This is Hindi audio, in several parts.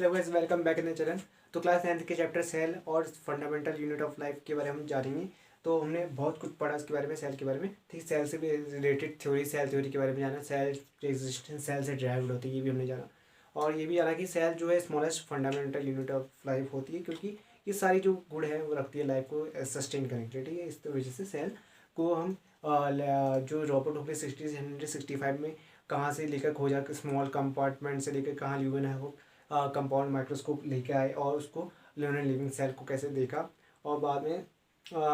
Hello guys, welcome back in the channel. तो क्लास 9th के चैप्टर सेल और फंडामेंटल यूनिट ऑफ लाइफ के बारे में हम जानेंगे। तो हमने बहुत कुछ पढ़ा इसके बारे में, सेल के बारे में। ठीक, सेल से भी रिलेटेड थ्योरी, सेल थ्योरी के बारे में जाना, सेल एग्जिस्टेंस सेल से ड्राइव्ड होती है, ये भी हमने जाना। और ये भी जाना कि सेल जो है smallest fundamental unit of life होती है, क्योंकि ये सारी जो गुण है वो रखती है लाइफ को सस्टेन करने के लिए। ठीक है, इस वजह से सेल को हम जो रॉबर्ट हुक ने 1665 में कहाँ से लेकर खोजा, स्मॉल कंपार्टमेंट से लेकर कहाँ ल्यूवन है वो कंपाउंड माइक्रोस्कोप लेके आए और उसको लियोनल लिविंग सेल को कैसे देखा। और बाद में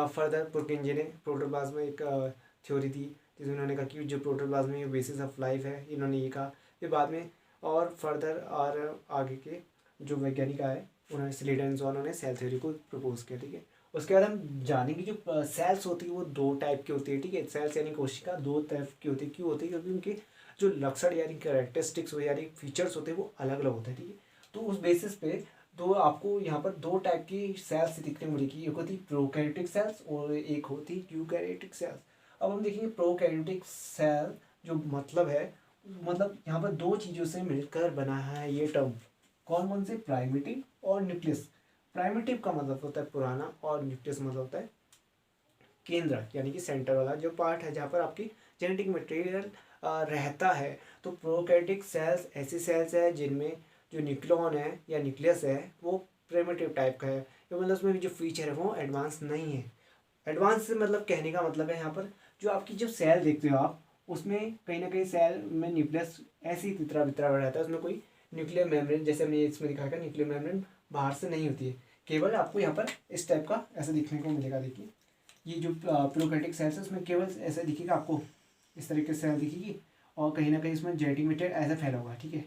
फर्दर पुरकिंजे ने प्रोटोप्लाज्म में एक थ्योरी दी, जिसमें उन्होंने कहा कि जो प्रोटोप्लाज्म है ये बेसिस ऑफ लाइफ है, इन्होंने ये कहा। फिर बाद में और फर्दर और आगे के जो वैज्ञानिक आए, उन्होंने स्लेडन जॉन ने सेल थ्योरी को प्रपोज किया। ठीक है, उसके बाद हम जानेंगे जो सेल्स होती है वो दो टाइप की होती है। ठीक है, सेल्स यानी कोशिका दो टाइप की होती है। क्यों होती है? क्योंकि उनके जो लक्षण यानी कैरेक्टरिस्टिक्स हो यानी फीचर्स होते हैं वो अलग अलग होते हैं। ठीक है, तो उस बेसिस पे दो आपको यहाँ पर दो टाइप की सेल्स दिखने को मिलेगी। एक होती प्रोकैरियोटिक सेल्स और एक होती यूकैरियोटिक सेल्स। अब हम देखेंगे प्रोकैरियोटिक सेल जो मतलब है, मतलब यहाँ पर दो चीज़ों से मिलकर बना है ये टर्म। कौन कौन से? प्राइमिटिव और न्यूक्लियस। प्राइमिटिव का मतलब होता है पुराना और न्यूक्लियस मतलब होता है केंद्र, यानी कि सेंटर वाला जो पार्ट है जहाँ पर आपकी जेनेटिक मटेरियल रहता है। तो प्रोकैरियोटिक सेल्स ऐसी सेल्स है जिनमें जो न्यूक्लियन है या न्यूक्लियस है वो प्रिमिटिव टाइप का है। तो मतलब उसमें भी जो फीचर है वो एडवांस नहीं है। एडवांस से मतलब कहने का मतलब है यहाँ पर जो आपकी जो सेल देखते हो आप, उसमें कहीं ना कहीं सेल में न्यूक्लियस ऐसी तितरा बितरा रहता है, उसमें कोई न्यूक्लियर मेम्ब्रेन, जैसे हमने इसमें दिखाया था, न्यूक्लियर मेम्ब्रेन बाहर से नहीं होती है। केवल आपको यहाँ पर इस टाइप का ऐसा दिखने को मिलेगा। देखिए, ये जो प्रोकैरियोटिक सेल्स है उसमें केवल ऐसा दिखेगा आपको, इस तरीके से सेल दिखेगी और कहीं ना कहीं इसमें जेनेटिक मटेरियल ऐसा फैला होगा। ठीक है,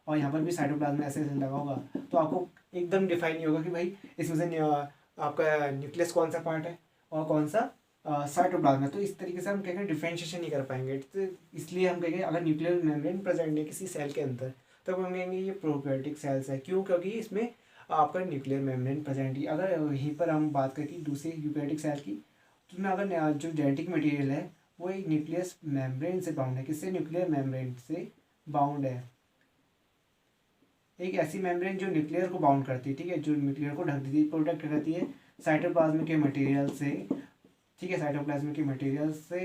और यहाँ पर भी साइटोप्लाज्म ऐसे ऐसे लगा होगा, तो आपको एकदम डिफाइन नहीं होगा कि भाई इसमें से आपका न्यूक्लियस कौन सा पार्ट है और कौन सा साइटोप्लाज्म है। तो इस तरीके से हम कहेंगे डिफ्रेंशिएशन नहीं कर पाएंगे। तो इसलिए हम कहेंगे अगर न्यूक्लियर मेम्ब्रेन प्रेजेंट है किसी सेल के अंदर, तो हम कहेंगे ये प्रोकैरियोटिक सेल्स है। क्यों? क्योंकि इसमें आपका न्यूक्लियर मेम्ब्रेन प्रेजेंट ही। अगर यहीं पर हम बात करें दूसरे यूकैरियोटिक सेल की, तो उसमें अगर जो जेनेटिक मटेरियल है वो एक न्यूक्लियस मेम्ब्रेन से बाउंड है। किससे? न्यूक्लियर मेम्ब्रेन से बाउंड है। एक ऐसी मेम्ब्रेन जो न्यूक्लियर को बाउंड करती है। ठीक है, जो न्यूक्लियर को ढक देती है, प्रोटेक्ट करती है साइटोप्लाज्म के मटेरियल से। ठीक है, साइटोप्लाज्म के मटेरियल से।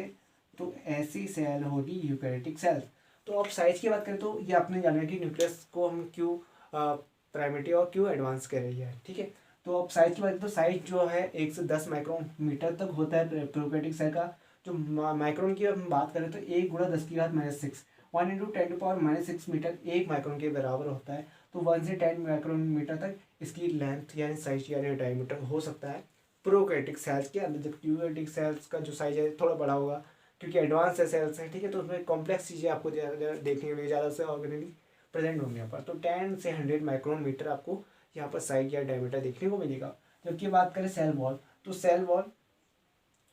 तो ऐसी सेल होगी यूकैरियोटिक सेल। तो अब साइज की बात करें तो ये आपने जाना कि न्यूक्लियस को हम क्यों प्राइमेटिव और क्यों एडवांस कह रही है। ठीक है, तो अब साइज की बात करें तो साइज जो है 1 से 10 माइक्रोमीटर तक होता है प्रोकैरियोटिक सेल का। जो माइक्रोन की हम बात करें तो 1 × 10⁻⁶ 1 × 10⁻⁶ मीटर 1 माइक्रोन के बराबर होता है। तो 1 से 10 माइक्रोन मीटर तक इसकी लेंथ यानी साइज यानी डायमीटर हो सकता है प्रोकैरियोटिक सेल्स के अंदर। जबकि यूकैरियोटिक सेल्स का जो साइज है थोड़ा बड़ा होगा, क्योंकि एडवांस है सेल्स है। ठीक है, तो उसमें कॉम्प्लेक्स चीज़ें आपको देखने को मिलेगी, ज़्यादा से ऑर्गेनिक प्रेजेंट होंगे यहाँ पर। तो 10 से 100 माइक्रोन मीटर आपको यहाँ पर साइज या डायमीटर देखने को मिलेगा। जबकि बात करें सेल वॉल, तो सेल वॉल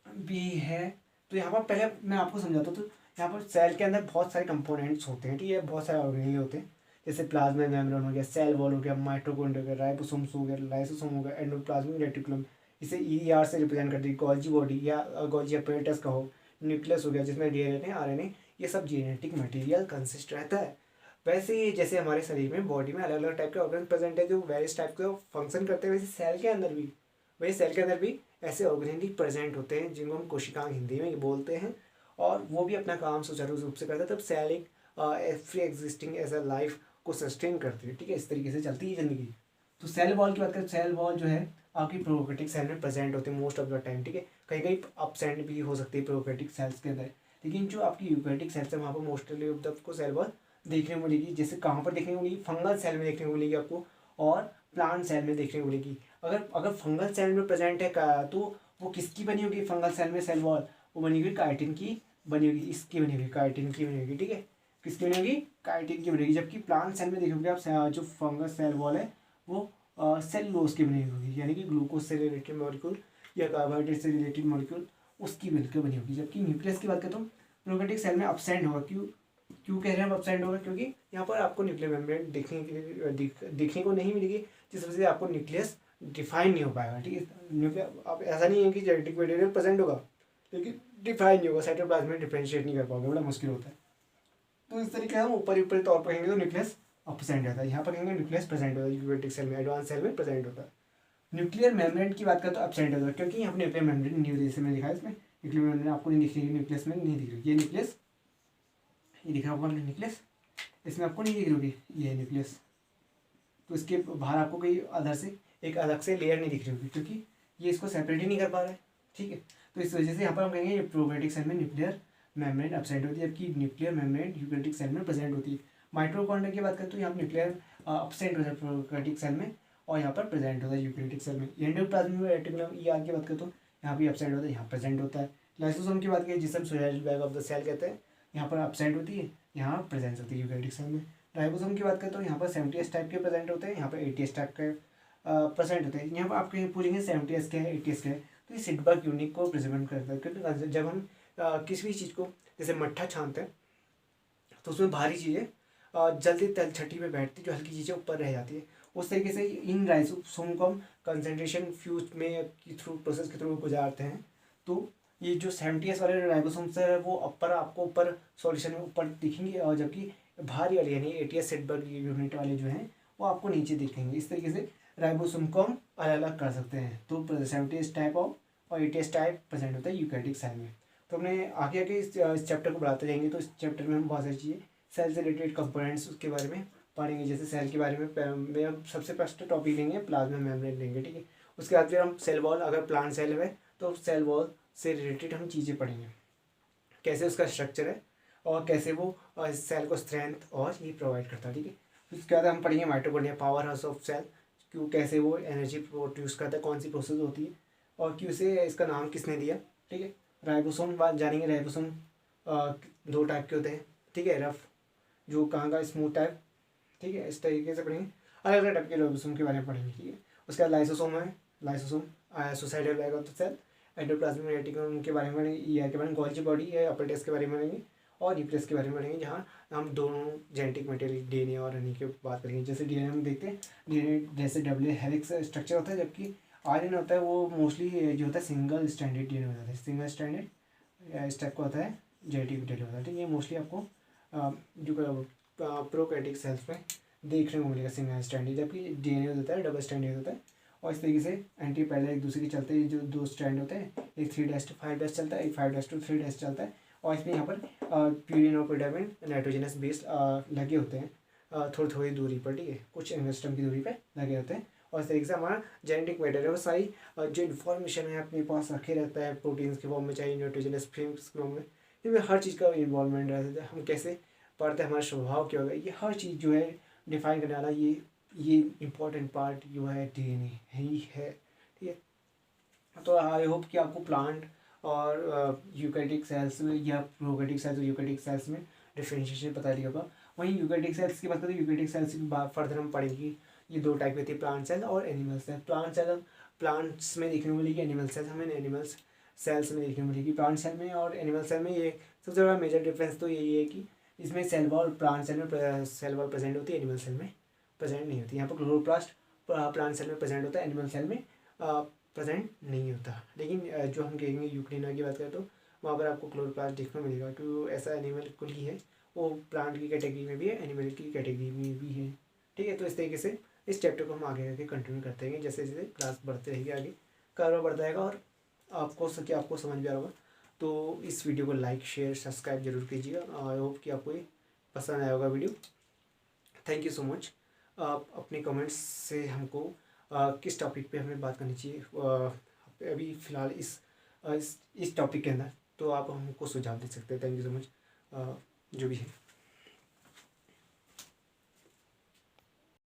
भी है। तो यहाँ पर पहले मैं आपको समझाता हूँ। तो यहाँ पर सेल के अंदर बहुत सारे कंपोनेंट्स होते हैं। ठीक है, बहुत सारे ऑर्गेनेल होते हैं, जैसे प्लाज्मा मेम्ब्रेन हो गया, सेल वॉल हो गया, माइटोकॉन्ड्रिया हो गया, राइबोसोम्स हो गया, लाइसोसोम हो गया, एंडोप्लाज्मिक रेटिकुलम, इसे ईआर से रिप्रेजेंट करती है, गोल्जी बॉडी या गोल्जी अपैरेटस का हो, न्यूक्लियस हो गया जिसमें डीएनए आरएनए ये सब जेनेटिक मटेरियल कंसिस्ट रहता है। वैसे ही जैसे हमारे शरीर में बॉडी में अलग अलग टाइप के ऑर्गन प्रेजेंट है जो वेरियस टाइप के फंक्शन करते हैं, वैसे सेल के अंदर भी ऐसे ऑर्गेनिक प्रेजेंट होते हैं जिनको हम कोशिकाएं हिंदी में बोलते हैं, और वो भी अपना काम सुचारू रूप से करता है। तब सेल एक free existing as a life को सस्टेन करती है। ठीक है, इस तरीके से चलती है जिंदगी। तो सेल वॉल की बात करें, सेल वॉल जो है आपकी प्रोकैरियोटिक सेल में प्रेजेंट होती है मोस्ट ऑफ द टाइम। ठीक है, कहीं कहीं अपसेंट भी हो सकती है प्रोकैरियोटिक सेल्स के अंदर, लेकिन जो आपकी यूकैरियोटिक सेल्स है वहाँ पर मोस्टली ऑफ द आपको सेल वॉल देखने को मिलेगी। जैसे कहाँ पर देखने को मिलेगी? फंगल सेल में देखने को मिलेगी आपको, और प्लांट सेल में देखने को मिलेगी। अगर अगर फंगल सेल में प्रेजेंट है तो वो किसकी बनी होगी? फंगल सेल में सेल वॉल वो बनी हुई काइटिन की बनी होगी, इसकी बनी हुई काइटिन की बनी होगी। ठीक है, किसकी बनी होगी? काइटिन की बनेगी। जबकि प्लांट सेल में देखोगे आप जो फंगस सेल वॉल है वो सेलुलोज की बनी होगी, यानी कि ग्लूकोज से रिलेटेड मॉलिक्यूल या कार्बोहाइड्रेट से रिलेटेड मॉलिक्यूल उसकी मिलकर बनी होगी। जबकि न्यूक्लियस की बात करें तो प्रोकैरियोटिक सेल में अपसेंट होगा। क्यों कह रहे हैं हम अपसेंट होगा? क्योंकि यहाँ पर आपको न्यूक्लियर मेम्ब्रेन देखने को नहीं मिलेगी, जिस वजह से आपको न्यूक्लियस डिफाइन नहीं हो पाएगा। ठीक है, न्यूक्लियर अब ऐसा नहीं है कि जेनेटिक मटेरियल प्रेजेंट होगा लेकिन डिफाइन नहीं होगा, साइटोप्लाज्म में डिफरेंशिएट नहीं कर पाओगे, बड़ा मुश्किल होता है। तो इस तरीके से हम ऊपरी तौर पर कहेंगे तो न्यूक्लियस अपसेंट होता है। यहाँ पर कहेंगे न्यूक्लियस प्रेजेंट होता है यूकेरियोटिक सेल में, एडवांस सेल में प्रेजेंट होता है। न्यूक्लियर मेम्ब्रेन की बात करें तो अपसेंट होता है, क्योंकि यहाँ पर न्यूक्लियर मेम्ब्रेन नहीं होती, जैसे मैंने दिखाया इसमें न्यूक्लियर मेम्ब्रेन आपको नहीं दिख रही, न्यूक्लियस में नहीं दिख रही, ये न्यूक्लियस, ये दिख रहा होगा न्यूक्लियस, इसमें आपको नहीं दिख रही होगी ये न्यूक्लियस, तो इसके बाहर आपको कोई अदर से एक अलग से लेयर नहीं दिख रही होगी, क्योंकि ये इसको सेपरेट ही नहीं कर पा रहा है। ठीक है, तो इस वजह से यहाँ पर हम कहेंगे प्रोकैरियोटिक सेल में न्यूक्लियर मेम्ब्रेन अपसेंट होती है, जबकि न्यूक्लियर मेम्ब्रेन यूकेरियोटिक सेल में प्रेजेंट होती है। माइटोकॉन्ड्रिया की बात करें तो यहाँ पर न्यूक्लियर अपसेंट होता है प्रोकैरियोटिक सेल में, और यहाँ पर प्रेजेंट होता है यूकेरियोटिक सेल में। एंडोप्लाज्मिक रेटिकुलम ER की बात करें तो यहाँ भी अपसेंट होता है, यहाँ प्रेजेंट होता है। लाइसोसोम की बात करें जिसे हम solar bag of the cell कहते हैं, यहाँ पर अपसेंट होती है, यहाँ प्रेजेंट होती है यूकेरियोटिक सेल में। राइबोसोम की बात करें तो यहाँ पर 70S टाइप के प्रेजेंट होते हैं, यहाँ पर 80S टाइप के प्रेजेंट होते हैं। यहाँ पर आप कहीं पूछेंगे 70S के है 80S के है, तो ये सिडबर्ग यूनिट को रिप्रेजेंट करता है, क्योंकि जब हम किसी भी चीज़ को जैसे मट्ठा छानते हैं तो उसमें भारी चीज़ें जल्दी तल छठी में बैठती, जो हल्की चीज़ें ऊपर रह जाती है। उस तरीके से इन राइबोसोम को हम कंसंट्रेशन फ्यूज में की थ्रू प्रोसेस के थ्रू गुजारते हैं। तो ये जो 70S वाले राइबोसोम्स है वो अपर आपको ऊपर सॉल्यूशन में ऊपर दिखेंगे, और जबकि भारी वाले यानी 80S सिडबर्ग यूनिट वाले जो हैं वो आपको नीचे दिखेंगे। इस तरीके से राइबोसोम को हम अलग अलग कर सकते हैं। तो 70S टाइप और 80S टाइप प्रेजेंट होता है यूकेरियोटिक सेल में। तो हमने आगे आगे इस चैप्टर को बढ़ाते जाएंगे, तो इस चैप्टर में हम बहुत सारी चीज़ें सेल से रिलेटेड कंपोनेंट्स उसके बारे में पढ़ेंगे। जैसे सेल के बारे में हम सबसे फर्स्ट टॉपिक लेंगे प्लाज्मा मेम्ब्रेन लेंगे, ठीक है। उसके बाद फिर हम सेल वॉल, अगर प्लांट सेल है तो सेल वॉल से रिलेटेड हम चीज़ें पढ़ेंगे, कैसे उसका स्ट्रक्चर है और कैसे वो सेल को स्ट्रेंथ और ये प्रोवाइड करता है, ठीक है। उसके बाद हम पढ़ेंगे mitochondria, power house of cell, क्यों कैसे वो एनर्जी प्रोड्यूस करता है, कौन सी प्रोसेस होती है और क्यों से इसका नाम किसने दिया, ठीक है। राइबोसोम बात जानेंगे, राइबोसोम 2 टाइप के होते हैं, ठीक है, रफ जो कहाँ का स्मूथ टाइप, ठीक है। इस तरीके से पढ़ेंगे, अलग अलग टाइप के राइबोसोम के बारे में पढ़ेंगे, ठीक है। उसके बाद लाइसोसोम है, lysosome suicidal bag of the cell, endoplasmic reticulum के बारे में पढ़ेंगे, ER के बारे में, गोल्जी बॉडी है, अपेंडिक्स के बारे में पढ़ेंगे, और न्यूक्लियस के बारे में पढ़ेंगे, जहाँ हम दोनों जेनेटिक मटेरियल DNA और RNA की बात करेंगे। जैसे DNA हम देखते हैं, DNA जैसे डबल हेलिक्स स्ट्रक्चर होता है, जबकि RNA होता है वो मोस्टली जो होता है सिंगल स्टैंडर्ड DNA होता है, सिंगल स्टैंडर्ड इस टाइप का होता है, जेनेटिक मटेरियल होता है, ठीक है। ये मोस्टली आपको जो प्रोकैरियोटिक सेल्स में देखने को मिलेगा सिंगल स्टैंडर्ड, जबकि DNA होता है डबल स्टैंडर्ड होता है। और इस तरीके से एंटी पैरेलल एक दूसरे के चलते हैं, जो 2 स्ट्रैंड होते हैं, एक 3' to 5' चलता है, एक 5' to 3' चलता है। और इसमें यहाँ पर प्यूरिन और प्रोडामिन नाइट्रोजनस बेस लगे होते हैं थोड़ी थोड़ी दूरी पर, ठीक है, कुछ एंगस्ट्रम की दूरी पर लगे होते हैं। और इस तरीके से हमारा जेनेटिक मटेरियल वो सारी जो इन्फॉर्मेशन है अपने पास रखे रहता है, प्रोटीन्स के फॉर्म में चाहे नाइट्रोजनस फ्रेम्स के फॉर्म में, इसमें हर चीज़ का इन्वॉल्वमेंट रहता है। हम कैसे पढ़ते हैं, हमारा स्वभाव क्या होगा, ये हर चीज़ जो है डिफाइन करने वाला ये इम्पॉर्टेंट पार्ट जो है DNA ही है, ठीक है। तो आई होप कि आपको प्लांट और यूकेरियोटिक सेल्स में या प्रोकैरियोटिक सेल्स और यूकेरियोटिक सेल्स में डिफरेंशिएशन पता चलेगा होगा। वहीं यूकेरियोटिक सेल्स की बात करें तो यूकेरियोटिक सेल्स की बात फर्दर हम पढ़ेंगे, ये 2 टाइप की होती है, प्लांट सेल और animal cell. Plant cell plants में देखने को मिलेगी, एनिमल सेल हमें एनिमल्स सेल्स में देखने को मिलेगी। प्लांट सेल में और एनिमल सेल में ये सबसे बड़ा मेजर डिफरेंस तो यही है कि इसमें सेल वॉल प्लांट सेल में सेल वॉल प्रेजेंट होती है, एनिमल सेल में प्रेजेंट नहीं होती। यहाँ पर क्लोरोप्लास्ट प्लांट सेल में प्रेजेंट होता है, एनिमल सेल में प्रेजेंट नहीं होता। लेकिन जो हम कहेंगे यूक्रेना की बात करें तो वहाँ पर आपको क्लोरोप्लास्ट देखने को मिलेगा, क्योंकि ऐसा एनिमल कुल ही है, वो प्लांट की कैटेगरी में भी है, एनिमल की कैटेगरी में भी है, ठीक है। तो इस तरीके से इस चैप्टर को हम आगे आगे कंटिन्यू करते हैं, जैसे जैसे क्लास बढ़ते रहेगी, आगे कारवा बढ़ता रहेगा और आपको समझ में आ होगा। तो इस वीडियो को लाइक शेयर सब्सक्राइब जरूर कीजिएगा। आई होप कि आपको ये पसंद आया होगा video. Thank you so much. आप अपने कमेंट्स से हमको किस टॉपिक पे हमें बात करनी चाहिए अभी फ़िलहाल इस टॉपिक के अंदर, तो आप हमको सुझाव दे सकते हैं। थैंक यू सो मच जो भी है।